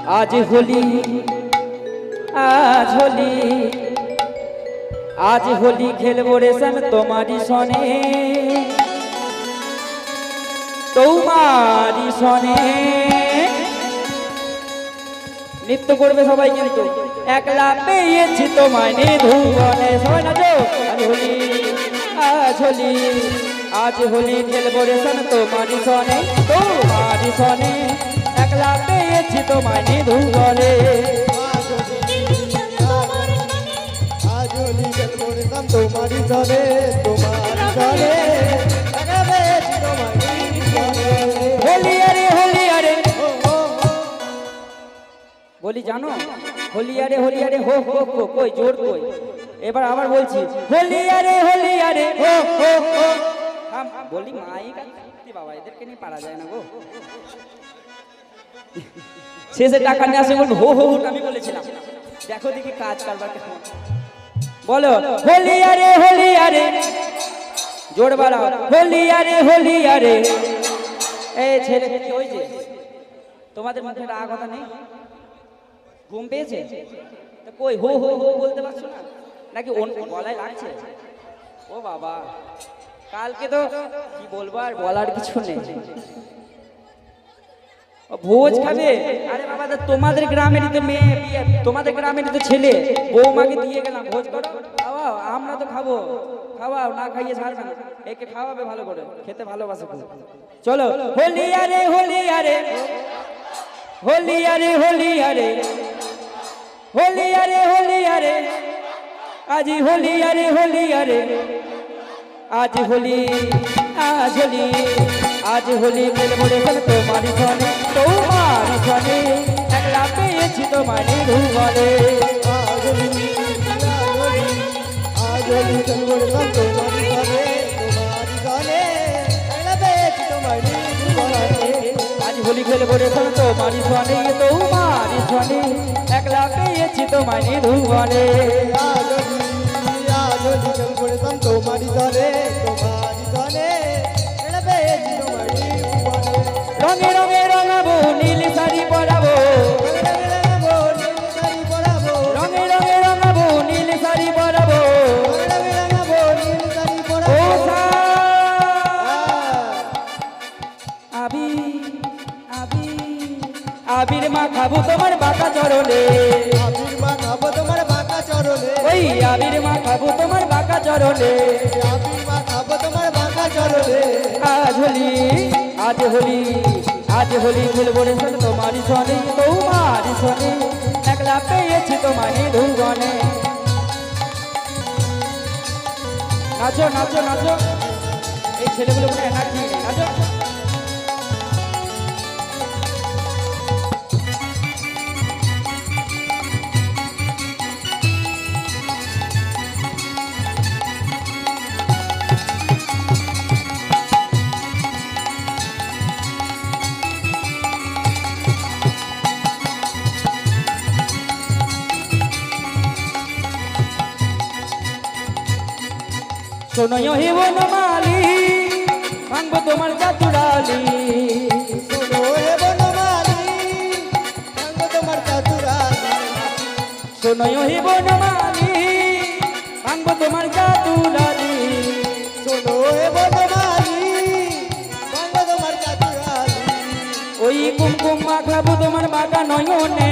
आज होली आज होली आज होली खेलबो रेशम तुम्हारी सने तुम्हारी सने नृत्य करबे सबाई किन्तु एकला पेয়েছি তোমায় নিধুবনে সবাই নাচো आज होली आज होली खेलबो रेशम तुम्हारी सने একলা পেয়েছি তোমায় নিধুবনে आज होली खेलबो रेशम तुम्हारी सने एकला पेয়েছি তোমায় নিধুবने होली अरे बोली जानो होली अरे हो कोई जोर कोई এবার আবার বলছি होली अरे हो हम बोली माई का बाबा এদেরকে নিয়ে পারা যায় না গো শেষে টাকা নিয়ে আসে বল হো আমি বলেছিলাম দেখো দেখি কাজ কারবার কেমন বলো होली अरे জোর বাড়াও होली अरे এই ছেলে কি হইছে তোমাদের মুখে রাগ কথা নেই ঘুম পেয়েছে তো কই হো বলতে পারছো না নাকি গলায় লাগছে ও বাবা কালকে তো কি বলবো আর বলার কিছু নেই ভোজ খাবে আরে বাবা তোমাদের গ্রামেরই তো মেয়ে তোমাদের গ্রামেরই তো ছেলে বৌমাকে দিয়ে গেলাম ভোজ করো খাওয়াও আমরা তো খাওয়াও না খাইয়ে ছাড়বে না একে খাওয়াবে ভালো করে খেতে ভালোবাসে খুব চলো होली अरे होली अरे आज होली अरे आज होली खेलबो रेशम तुम्हारी सने একলা পেয়েছি তোমায় নিধুবনে आज होली खेलबो रेशम तुम्हारी सने एकला पेয়েছি তোমায় নিধুবনে आज होली खेलबो रेशम तुम्हारी सने একলা পেয়েছি তোমায় নিধুবনে आज होली खेलबो रेशम तुम्हारी सने एकला पेয়েছি তোমায় নিধুবনে রঙে রঙে রঙাবো নীল শাড়ি পরাবো রঙে রঙে রঙাবো নীল শাড়ি পরাবো ও আবির মা খাবো তোমার বাঁকা চরণে ওই আবির মা খাবো তোমার বাঁকা চরণে आज होली खेलबो रेशम तुम्हारी सने একলা পেয়েছি তোমায় নিধুবনে নাচো এই ছেলেগুলো কোনো এনার্জি নেই নাচো শোনো হে বনমালী ভাঙবো তোমার চাতুরালি শোনো হে বনমালী ভাঙবো তোমার চাতুরালি ওই কুমকুম মাখাবো তোমার বাঁকা নয়নে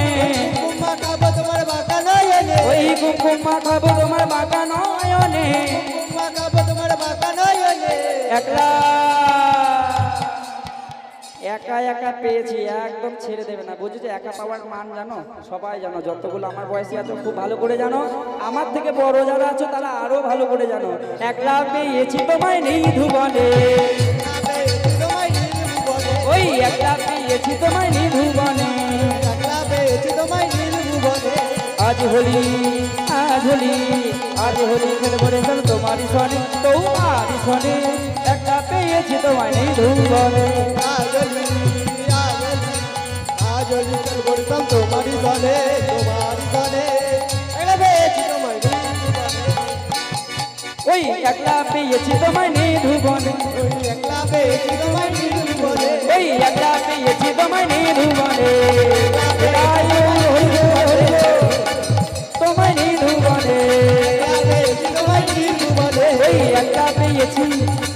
ওই কুমকুম মাখাবো তোমার বাঁকা নয়নে একা পেয়েছি একদম ছেড়ে দেবে না বুঝেছো একা পাওয়ার মান জানো সবাই জানো যতগুলো আমার বয়সী আছো খুব ভালো করে জানো আমার থেকে বড় যারা আছো তারা আরো ভালো করে জানো একলা পেয়েছি তোমায় নিধুবনে ওই একলা পেয়েছি তোমায় নিধুবনে आज होली खेलबो रेशम तुम्हारी सने একলা পেয়েছি তোমায় নিধুবনে आज होली खेलबो रेशम तुम्हारी सने एकला पेয়েছি তোমায় নিধুবনে ওই একলা পেয়েছি তোমায় নিধুবনে একলা পেয়েছি তোমায় নিধুবনে ওই একলা পেয়েছি তোমায় নিধুবনে একলা পেয়েছি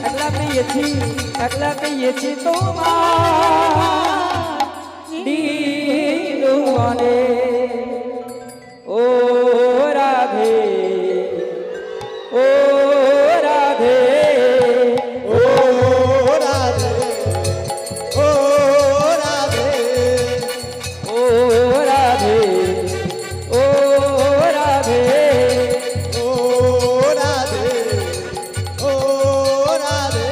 একলা পেয়েছি একলা পেয়েছি তোমার দিলুয়ানে ও রাধে ও রাধে ও রাধে ও রাধে ও রাধে ও রাধে ও রাধে ও রাধে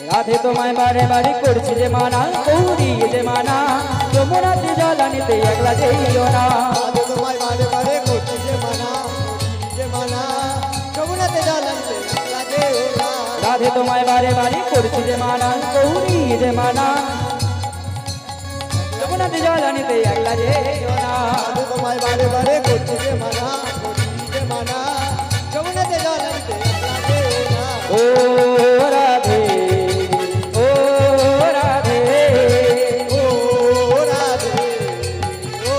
রাধে তোমায় বারে বারে করছি যে মানা গৌরী যে মানা যমুনাতে জল আনিতে একলা যেও না রাধে তোমায় বারে বারে করছি যে মানা যমুনাতে জল আনতে একলা যেও না রাধে তোমায় বারে বারে করছি যে মানা গৌরী যে মানা যমুনাতে জল আনিতে একলা যেও না রাধে তোমায় বারে বারে করছি যে মানা যমুনাতে জল আনতে একলা যেও না ও রাধে ও রাধে ও রাধে ও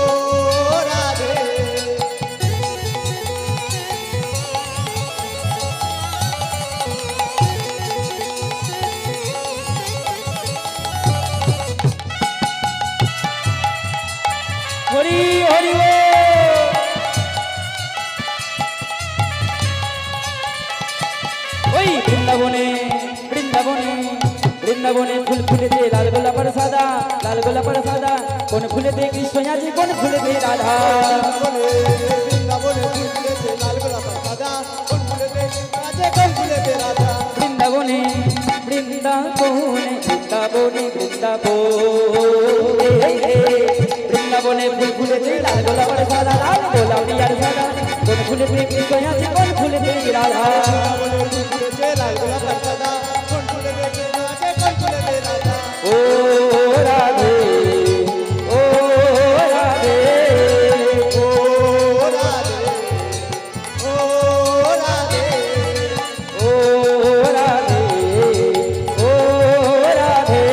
রাধে হরি হরি ও ওই বৃন্দাবনে বৃন্দাবনে বৃন্দাবনে ফুল ফুলেছে লাল গোলাপের সাদা লাল গোলাপের সাদা কোন ফুলেতে কৃষ্ণ আছে কোন ফুলেতে রাধা বৃন্দাবনে ফুল ফুলেছে লাল গোলাপ সাদা কোন ফুলেতে রাধে কোন ফুলেতে রাধা বৃন্দাবনে বৃন্দাবনে বৃন্দাবনে বৃন্দাবনে ফুল ফুলেছে লাল গোলাপের সাদা লাল গোলাপিয়ার সাদা কোন ফুলেতে কৃষ্ণ আছে কোন ফুলেতে রাধা বৃন্দাবনে ফুল ফুলেছে লাল গোলাপ সাদা কোন ফুলেতে রাধে কোন ফুলেতে রাধা ও রাধে ও রাধে ও রাধে ও রাধে ও রাধে ও রাধে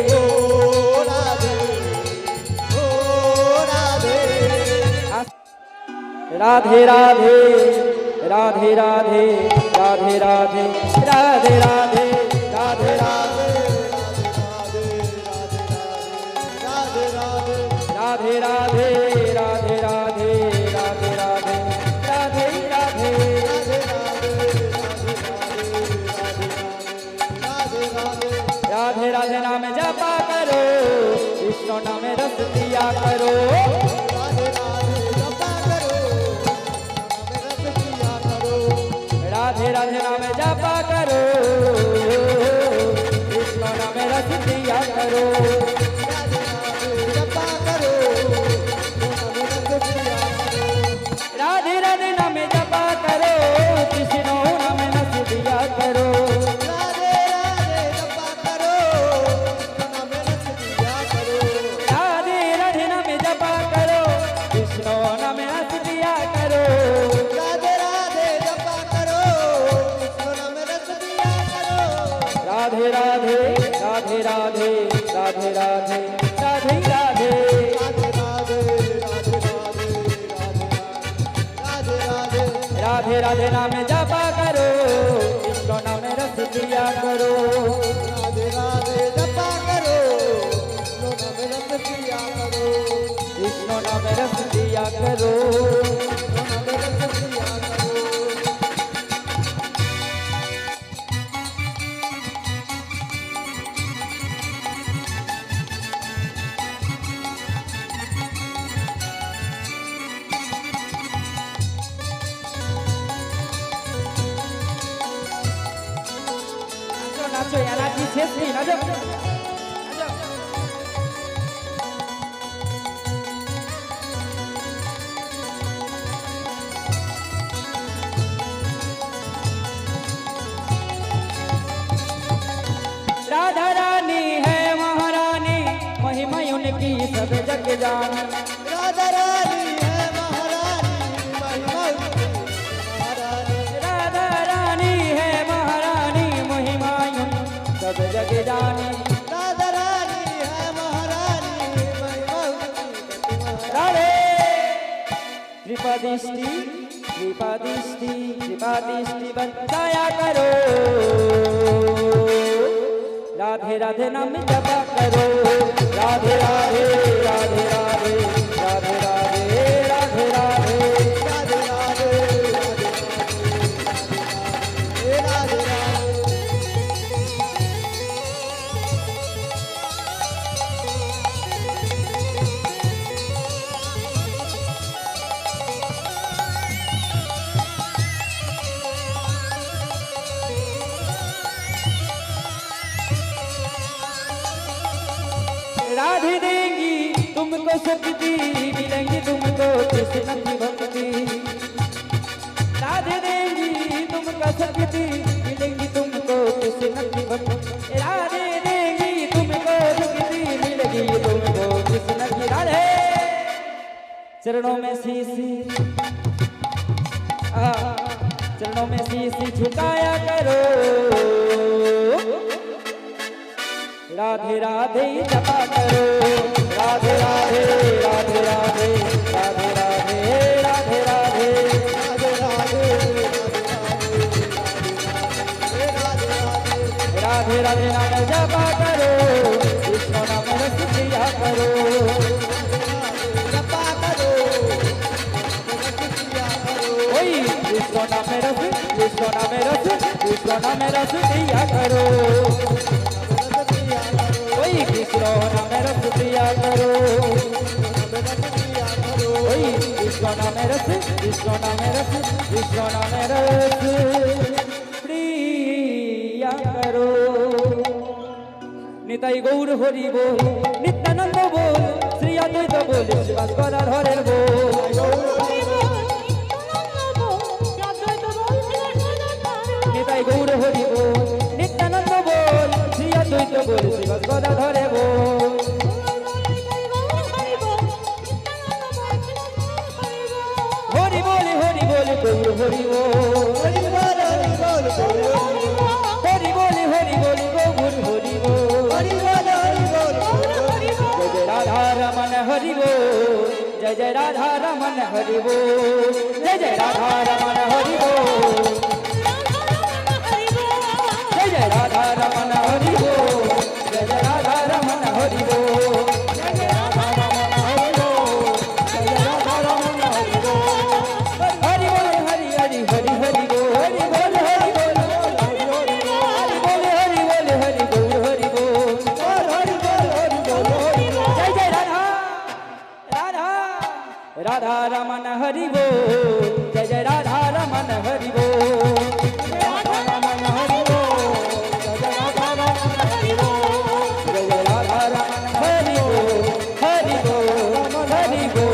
ও রাধে ও রাধে রাধে রাধে রাধে রাধে রাধে রাধে রাধে রাধে রাধে রাধে राधे राधे राधे राधे राधे राधे राधे राधे राधे राधे नाम जपा करो विष्णु नाम रस दिया करो राधे राधे नाम जपा करो विष्णु नाम रस दिया करो राधे राधे नाम जपा करो कृष्ण नाम रस दिया करो राधे राधे नाम जपा करो कृष्ण नाम रस दिया करो राधे राधे राधे राधे राधे राधे राधे राधे राधे राधे नाम जपा करो कृष्ण नाम रस दिया करो कृष्ण नाम रस दिया करो नाचो नाचो एनर्जी शेष नहीं नाचो नाचो राधा रानी है महारानी महिमा उनकी सब जग जान राधा रानी है महारानी महिमा उनकी महारानी राधा रानी है महारानी महिमा उनकी सब जग जानी राधा रानी है महारानी महिमा उनकी राधे कृपा दृष्टि कृपा दृष्टि बरसाया करो राधे राधे नाम जपा करो राधे राधे राधे राधे राधे राधे राधे राधे राधे राधे राधे राधे राधे देंगी तुमको शक्ति मिलेंगी तुमको कृष्ण की भक्ति राधे देंगी तुमको शक्ति मिलेंगी तुमको कृष्ण की भक्ति राधे देंगी तुमको शक्ति मिलेगी तुमको कृष्ण की राधे चरणों में चरणों में शीश झुकाया करो राधे राधे जपा करो राधे राधे राधे राधे राधे राधे राधे राधे राधे राधे नाम जपा करो कृष्ण नाम रस प्रिया करो जपा करो ओई कृष्ण नाम रस प्रिया करो ओई कृष्ण नाम रस प्रिया करो ओई कृष्ण नाम रस प्रिया करो निताई गौर हरि बोल नित्यानंद बोल श्री अद्वैत बोल शिवास गदाधरेर बोल निताई गौर हरि बोल नित्यानंद बोल श्री अद्वैत बोल शिवास गदाधरेर बोल हरि बोल गौर हरि बोल हरि बोल हरि बोल गौर हरि बोल हरि बोल जय जय राधा रमन हरि बोल जय जय राधा रमन हरि बोल जय जय राधा रमन हरि बोल जय जय राधा रमन हरि बोल जय जय राधा रमन हरि बोल जय जय राधा रमन हरि बोल जय जय राधा रमन हरि बोल हरि बोल हरि हरि हरि हरि बोल हरि बोल हरि बोल हरि बोल हरि बोल हरि बोल हरि बोल जय जय राधा राधा राधा रमन हरि बोल जय जय राधा रमन हरि बोल राधा रमन हरि बोल जय जय राधा रमन हरि बोल जय जय राधा रमन हरि बोल हरि बोल हरि बोल